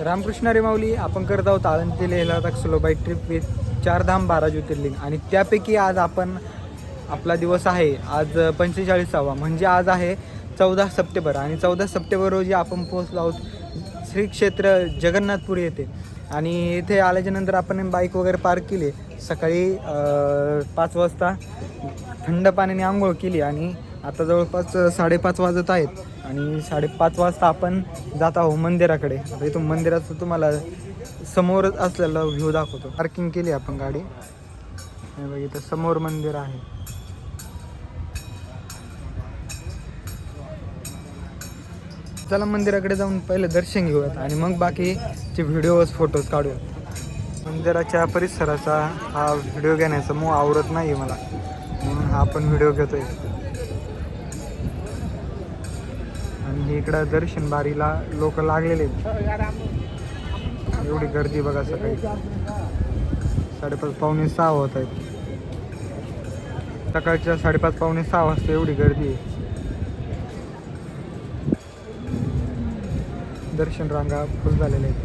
रामकृष्ण रे माऊली. आपण करत आहोत आळंदी ते Leh Ladakh slow bike trip with 4 धाम 12 ज्योतिर्लिंग. आणि त्यापैकी आज आपण आपला दिवस आहे आज 45वा, म्हणजे आज आहे 14 सप्टेंबर. आणि 14 सप्टेंबर रोजी आपण पोहोचलो आहोत श्री क्षेत्र जगन्नाथपुरी येथे. आणि इथे आल्याच्यानंतर आपण बाईक वगैरे पार्क केली. सकाळी 5 वाजता थंड पाण्याने आंघोळ केली आणि आता जवळपास 5:30 वाजत आहेत. आणि 5:30 वाजता आपण जात आहोत मंदिराकडे. आता इथून मंदिराचं तुम्हाला समोरच असलेला व्ह्यू दाखवतो. पार्किंग केली आपण गाडी. हे बघ, इथं समोर मंदिर आहे. चला मंदिराकडे जाऊन पहिले दर्शन घेऊयात आणि मग बाकीचे व्हिडिओज फोटोज काढूयात. मंदिराच्या परिसराचा हा व्हिडिओ घेण्याचा मोह आवरत नाही मला, म्हणून हा आपण व्हिडिओ घेतोय. आणि इकडं दर्शन बारीला लोक लागलेले आहेत. एवढी गर्दी बघा. सकाळी 5:30 पावणे 6 होत आहेत. सकाळच्या 5:30 पावणे 6 वाजता एवढी गर्दी आहे. दर्शन रांगा फुल झालेले आहेत.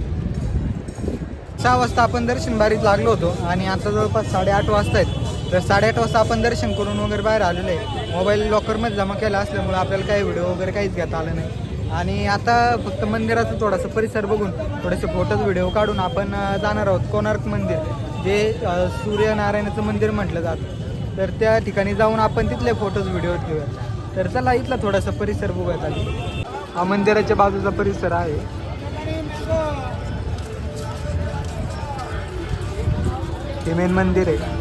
6 वाजता आपण दर्शन बारीत लागलो होतो आणि आता जवळपास 8:30 वाजता आहेत. तर 8:30 वाजता आपण दर्शन करून वगैरे बाहेर आलेलो आहे. मोबाईल लॉकरमध्ये जमा केला असल्यामुळे आपल्याला काही व्हिडिओ वगैरे काहीच घेता आलं नाही. आणि आता फक्त मंदिराचं थोडासा परिसर बघून थोडेसे फोटोज व्हिडिओ काढून आपण जाणार आहोत कोणार्क मंदिर, जे सूर्यनारायणाचं मंदिर म्हटलं जातं. तर त्या ठिकाणी जाऊन आपण तिथले फोटोज व्हिडिओ घेऊया. तर चला इथला थोडासा परिसर बघूयात आधी. हा मंदिराच्या बाजूचा परिसर आहे. हे मेन मंदिर आहे.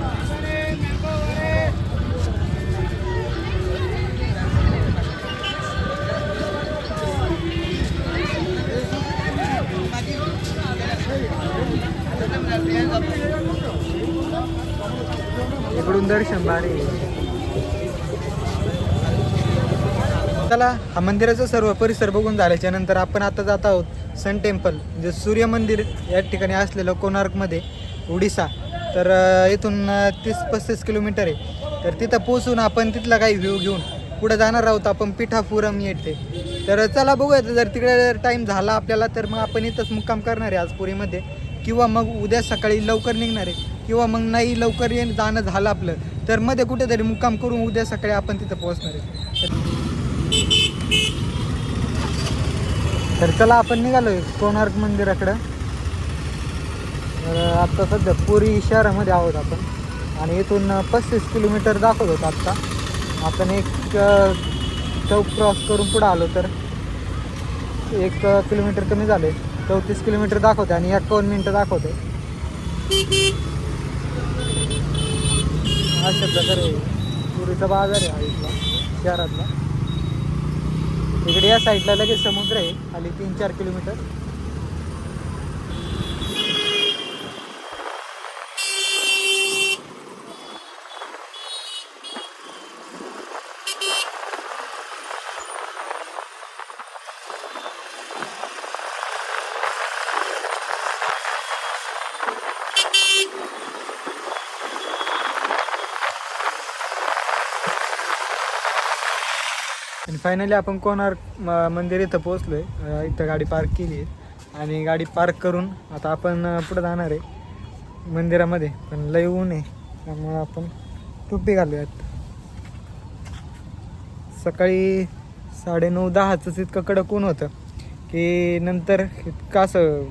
इकडून दर्शन भारी. चला, हा मंदिराचा सर्व परिसर बघून झाल्याच्या नंतर आपण आता जात आहोत सन टेम्पल, जे सूर्य मंदिर या ठिकाणी असलेलं कोणार्कमध्ये, उडीसा. तर इथून 30-35 किलोमीटर आहे. तर तिथं पोचून आपण तिथला काही व्ह्यू घेऊन पुढे जाणार आहोत आपण पिठापुरम येथे. तर चला बघूयात, जर तिकडे जर टाईम झाला आपल्याला तर मग आपण इथंच मुक्काम करणार आहे आज पुरीमध्ये, किंवा मग उद्या सकाळी लवकर निघणार आहे, किंवा मग नाही लवकर जाणं झालं आपलं तर मध्ये कुठेतरी मुक्काम करून उद्या सकाळी आपण तिथं पोहोचणार आहे. तर चला आपण निघालो आहे कोणार्क मंदिराकडं. तर आत्ता सध्या पुरी शहरामध्ये आहोत आपण आणि इथून 35 किलोमीटर दाखवत होतं. आत्ता आपण एक चौक क्रॉस करून पुढं आलो तर 1 किलोमीटर कमी झाले. 34 किलोमीटर दाखवते आणि 51 मिनटं दाखवते. अशा प्रकारे पुरीचा बाजार आहे हा इथला शहरातला. इकडे या साईडला लगेच समुद्र आहे खाली 3-4 किलोमीटर. आणि फायनली आपण कोणार्क मंदिर इथं पोचलो आहे. इथं गाडी पार्क केली आहे आणि गाडी पार्क करून आता आपण पुढं जाणार आहे मंदिरामध्ये. पण लय ऊन आहे त्यामुळं आपण टोपी घालूयात. सकाळी 9:30-10च इतकं कडक ऊन होतं की नंतर इतकं असं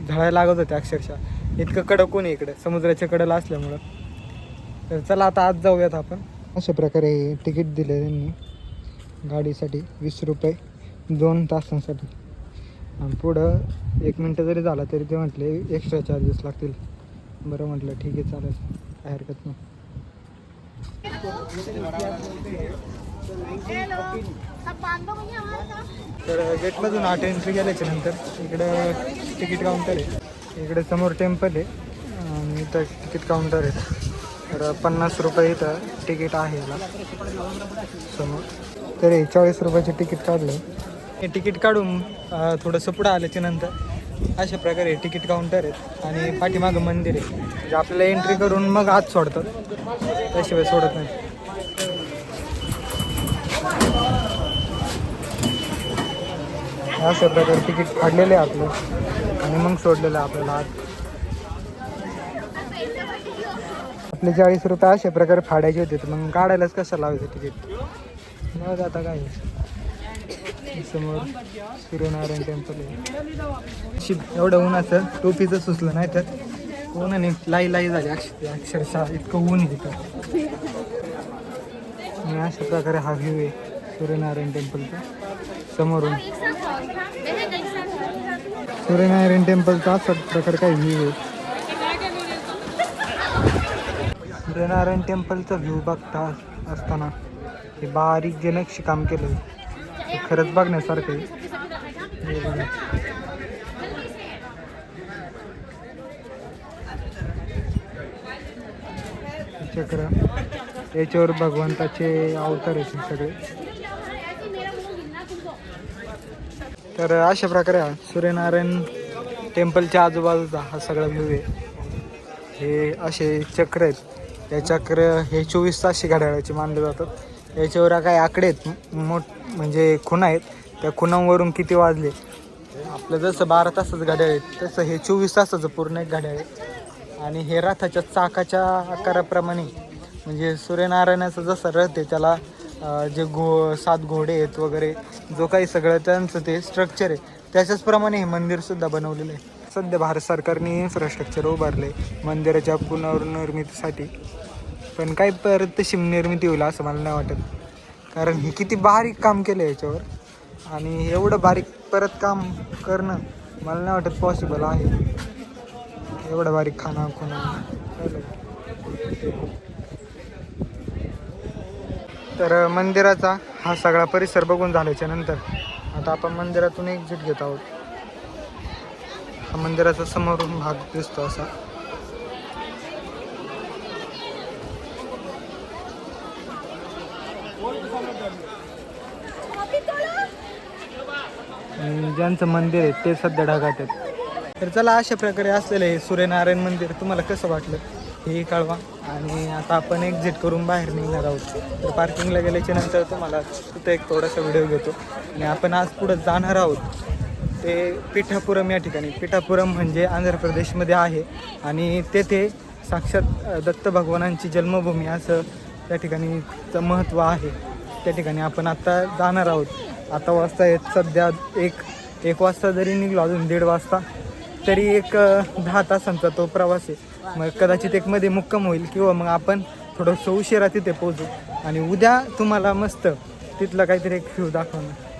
झळायला लागत होतं अक्षरशः. इतकं कडक ऊन आहे इकडं समुद्राच्या कडेला असल्यामुळं. तर चला आता आज जाऊयात आपण. अशा प्रकारे तिकीट दिले त्यांनी गाडीसाठी 20 रुपये 2 तासांसाठी. आणि पुढं 1 मिनटं जरी झाला तरी ते म्हटले एक्स्ट्रा चार्जेस लागतील. बरं म्हटलं ठीक आहे, चालेल, काय हरकत नाही. तर गेटमधून आत एंट्री केल्याच्या नंतर इकडं तिकीट काउंटर आहे. इकडे समोर टेम्पल आहे आणि इथं तिकीट काउंटर आहे. तर 50 रुपये इथं तिकीट आहे याला समोर. तरी 40 रुपयाचे तिकीट काढलं. हे तिकीट काढून थोडंसं पुढं आल्याच्या नंतर अशा प्रकारे तिकीट काउंटर आहेत आणि पाठीमागं मंदिर आहे, जे आपल्याला एंट्री करून मग आत सोडतात, त्याशिवाय सोडत नाही. अशा प्रकारे तिकीट काढलेलं आहे आपलं. आणि मग सोडलेलं आपल्याला आत. आपले 40 रुपये अशा प्रकारे फाडायचे होते, तर मग काढायलाच कसं लावायचं तिकीट. मग आता काय समोर सूर्यनारायण टेम्पल आहे. एवढं उन्हाचं टोपीचं सुचलं नाही तर उन्हाने लाई झाली अक्षरशः इतकं ऊन आहे तिथं. आणि अशा प्रकारे हा व्ह्यू आहे सूर्यनारायण टेम्पलचा समोरून. सूर्यनारायण टेम्पलचा असा प्रकारे काय व्ह्यू आहे. सूर्यनारायण टेम्पलचा व्ह्यू बघता असताना हे बारीक जे नक्षीकाम केलं ते खरंच बघण्यासारखं आहे. हे बघा. चक्र याच्यावर भगवंताचे अवतार आहेत सगळे. तर अशा प्रकारे हा सूर्यनारायण टेम्पलच्या आजूबाजूचा हा सगळा व्ह्यू आहे. हे असे चक्र आहेत. हे चक्र हे 24 ताशी घड्याळाचे मानले जातात. याच्यावर काही आकडे आहेत म्हणजे खुणा आहेत. त्या खुणांवरून किती वाजले आपलं जसं 12 तासाचं घड्याळ आहे तसं हे 24 तासाचं पूर्ण एक घड्याळ आहे. आणि हे रथाच्या चाकाच्या आकाराप्रमाणे म्हणजे सूर्यनारायणाचं जसं रथ आहे त्याला जे 7 घोडे आहेत वगैरे जो काही सगळं त्यांचं ते स्ट्रक्चर आहे त्याच्याचप्रमाणे हे मंदिरसुद्धा बनवलेलं आहे. सध्या भारत सरकारने इन्फ्रास्ट्रक्चर उभारलं आहे मंदिराच्या पुनर्निर्मितीसाठी. पण काही परत तशी निर्मिती होईल असं मला नाही वाटत, कारण हे किती बारीक काम केलं याच्यावर. आणि एवढं बारीक परत काम करणं मला नाही वाटत पॉसिबल आहे. एवढं बारीक खाना खुणा. तर मंदिराचा हा सगळा परिसर बघून झाल्याच्या नंतर आता आपण मंदिरातून एक्झिट घेत आहोत. हा मंदिराचा समोरून भाग दिसतो असा. आणि ज्यांचं मंदिर आहे ते सध्या ढगात आहेत. तर चला अशा प्रकारे असलेलं आहे सूर्यनारायण मंदिर. तुम्हाला कसं वाटलं हे कळवा. आणि आता आपण एक्झिट करून बाहेर निघणार आहोत. तर पार्किंगला गेल्याच्या नंतर तुम्हाला तिथं एक थोडासा व्हिडिओ घेतो. आणि आपण आज पुढं जाणार आहोत ते पिठापुरम या ठिकाणी. पिठापुरम म्हणजे आंध्र प्रदेशमध्ये आहे आणि तेथे साक्षात दत्त भगवानांची जन्मभूमी असं त्या ठिकाणीचं महत्त्व आहे. त्या ठिकाणी आपण आत्ता जाणार आहोत. आता वाजता आहेत सध्या एक वाजता जरी निघलो अजून 1:30 वाजता तरी एक 10 तासांचा तो प्रवास आहे. मग कदाचित एक मध्ये मुक्काम होईल किंवा मग आपण थोडंसं उशिरा तिथे पोहोचू आणि उद्या तुम्हाला मस्त तिथलं काहीतरी एक व्ह्यू दाखवणार.